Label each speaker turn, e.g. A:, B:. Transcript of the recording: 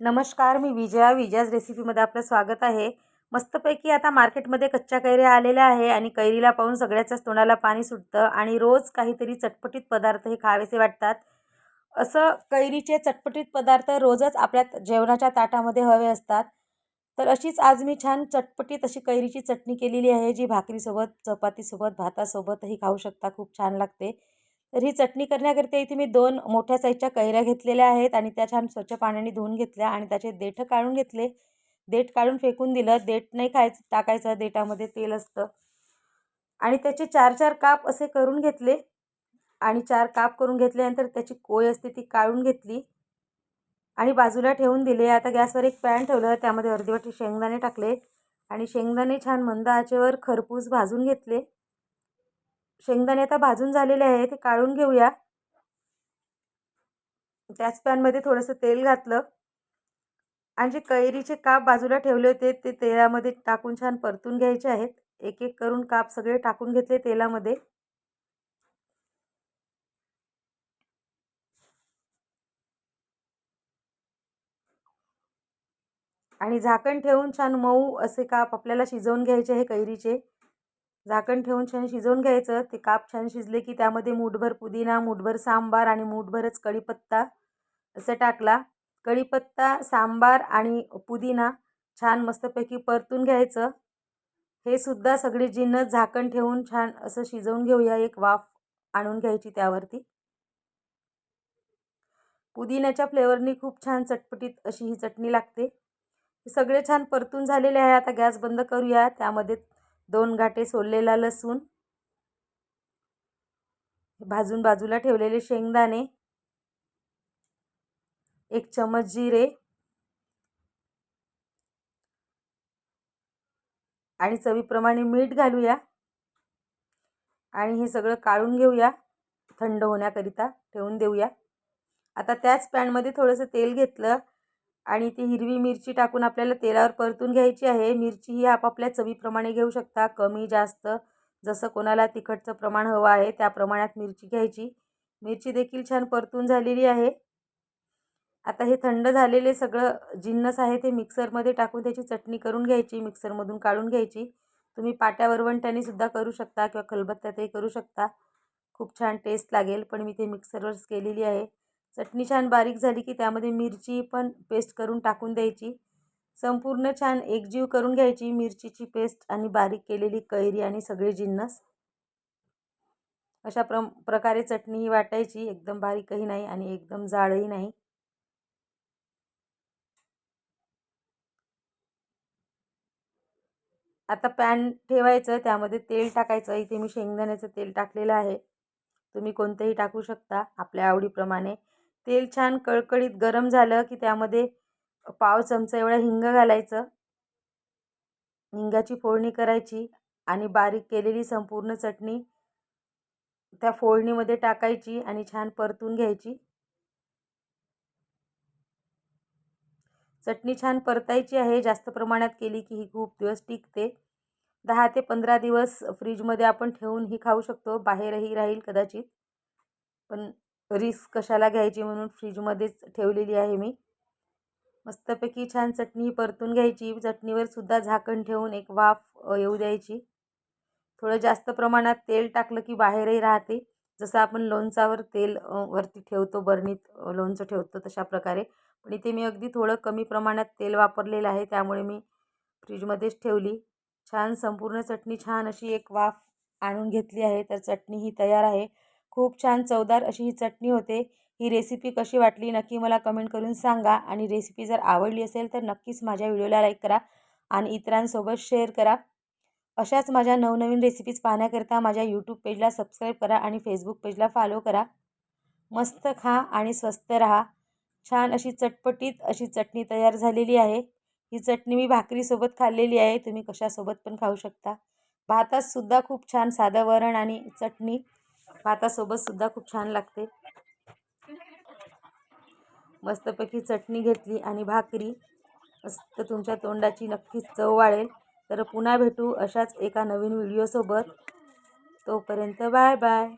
A: नमस्कार, मी विजयाज रेसिपीमध्ये आपलं स्वागत आहे। मस्तपैकी आता मार्केटमध्ये कच्च्या कैऱ्या आलेल्या आहे आणि कैरीला पाहून सगळ्याच्याच तोंडाला पाणी सुटतं आणि रोज काहीतरी चटपटीत पदार्थ हे खावेसे वाटतात। असं कैरीचे चटपटीत पदार्थ रोजच आपल्या जेवणाच्या ताटामध्ये हवे असतात। तर अशीच आज मी छान चटपटीत अशी कैरीची चटणी केलेली आहे, जी भाकरीसोबत, चपातीसोबत, भातासोबतही खाऊ शकता, खूप छान लागते। तर ही चटणी करण्याकरता इथे मी 2 मोठ्या साईजच्या कैऱ्या घेतलेल्या आहेत आणि त्या छान स्वच्छ पाण्याने धुवून घेतल्या आणि त्याचे देठ काढून घेतले। देठ काढून फेकून दिलं, देठ नाही टाकायचं, देठामध्ये तेल असतं। आणि त्याचे 4-4 काप असे करून घेतले आणि 4 काप करून घेतल्यानंतर त्याची कोय असते ती काढून घेतली आणि बाजूला ठेवून दिले। आता गॅसवर एक पॅन ठेवलं, त्यामध्ये अर्धी वाटी शेंगदाणे टाकले आणि शेंगदाणे छान मंद आचेवर खरपूस भाजून घेतले। शेंगदाणे आता भाजून झालेले आहे, ते काढून घेऊया। त्याच पॅनमध्ये थोडंसं तेल घातलं आणि जे कैरीचे काप बाजूला ठेवले होते ते तेलामध्ये टाकून छान परतून घ्यायचे आहेत। एक एक करून काप सगळे टाकून घेतले तेलामध्ये आणि झाकण ठेवून छान मऊ असे काप आपल्याला शिजवून घ्यायचे आहे कैरीचे। झाकण ठेवून छान शिजवून घ्यायचं। ते काप छान शिजले की त्यामध्ये मूठभर पुदिना, मूठभर सांबार आणि मूठभरच कढीपत्ता असं टाकला। कढीपत्ता, सांबार आणि पुदिना छान मस्तपैकी परतून घ्यायचं। हे सुद्धा सगळे जिन्नस झाकण ठेवून छान असं शिजवून घेऊया, एक वाफ आणून घ्यायची त्यावरती। पुदिन्याच्या फ्लेवरनी खूप छान चटपटीत अशी ही चटणी लागते। हे सगळे छान परतून झालेले आहे। आता गॅस बंद करूया। त्यामध्ये 2 गाठे सोललेला लसूण, भाजून बाजूला ठेवलेले शेंगदाणे, 1 चमच जिरे आणि चवीप्रमाणे मीठ घालूया आणि हे सगळं काढून घेऊया, थंड होण्याकरिता ठेवून देऊया। आता त्याच पॅनमध्ये थोडंसं तेल घेतलं आणि ती हिरवी मिरची टाकून आपल्याला तेलावर परतून घ्यायची आहे। मिरची ही आपापल्या चवीप्रमाणे घेऊ शकता, कमी जास्त, जसं कोणाला तिखटचं प्रमाण हवं आहे त्या प्रमाणात मिरची घ्यायची। मिरची देखील छान परतून झालेली आहे। आता हे थंड झालेले सगळं जिन्नस आहे ते मिक्सरमध्ये टाकून त्याची चटणी करून घ्यायची, मिक्सरमधून काढून घ्यायची। तुम्ही पाट्या वरवंट्याने सुद्धा करू शकता किंवा खलबत्त्यातही करू शकता, खूप छान टेस्ट लागेल। पण मी ते मिक्सरवरच केलेली आहे। चटणी छान बारीक झाली की त्यामध्ये मिरची पण पेस्ट करून टाकून द्यायची। संपूर्ण छान एकजीव करून घ्यायची मिरचीची पेस्ट आणि बारीक केलेली कैरी आणि सगळे जिन्नस। अशा प्रकारे चटणी ही वाटायची, एकदम बारीकही नाही आणि एकदम जाडही नाही। आता पॅन ठेवायचं, त्यामध्ये तेल टाकायचं। इथे मी शेंगदाण्याचं तेल टाकलेलं आहे, तुम्ही कोणतेही टाकू शकता आपल्या आवडीप्रमाणे। तेल छान कळकळीत गरम झालं की त्यामध्ये पाव चमचा एवढा हिंग घालायचं। हिंगाची फोडणी करायची आणि बारीक केलेली संपूर्ण चटणी त्या फोडणीमध्ये टाकायची आणि छान परतून घ्यायची। चटणी छान परतायची आहे, जास्त प्रमाणात केली की ही खूप दिवस टिकते। 10 ते 15 दिवस फ्रीजमध्ये आपण ठेवून ही खाऊ शकतो, बाहेरही राहील कदाचित, पण रिस्क कशाला घ्यायची म्हणून फ्रीजमध्येच ठेवलेली आहे मी। मस्तपैकी छान चटणी परतून घ्यायची। चटणीवर सुद्धा झाकण ठेवून एक वाफ येऊ द्यायची। थोडं जास्त प्रमाणात तेल टाकलं की बाहेरही राहते, जसं आपण लोणचावर तेल वरती ठेवतो, बरणीत लोणचं ठेवतो तशा प्रकारे। पण इथे मी अगदी थोडं कमी प्रमाणात तेल वापरलेलं आहे, त्यामुळे मी फ्रीजमध्येच ठेवली। छान संपूर्ण चटणी छान अशी एक वाफ आणून घेतली आहे, तर चटणी ही तयार आहे। खूप छान चवदार अशी ही चटणी होते। ही रेसिपी कशी वाटली नक्की मला कमेंट करून सांगा आणि रेसिपी जर आवडली असेल तर नक्कीच माझ्या व्हिडिओला लाईक करा आणि इतरांसोबत शेअर करा। अशाच माझ्या नवनवीन रेसिपीज पाहण्याकरता माझ्या यूट्यूब पेजला सबस्क्राईब करा आणि फेसबुक पेजला फॉलो करा। मस्त खा आणि स्वस्त रहा। छान अशी चटपटीत अशी चटणी तयार झालेली आहे। ही चटणी मी भाकरीसोबत खाल्लेली आहे, तुम्ही कशासोबत पण खाऊ शकता। भातासुद्धा खूप छान, साधं वरण आणि चटणी भातासोबतसुद्धा खूप छान लागते। मस्तपैकी चटणी घेतली आणि भाकरी, मस्त तुमच्या तोंडाची नक्कीच चव वाढेल। तर पुन्हा भेटू अशाच एका नवीन व्हिडिओसोबत, तोपर्यंत बाय बाय।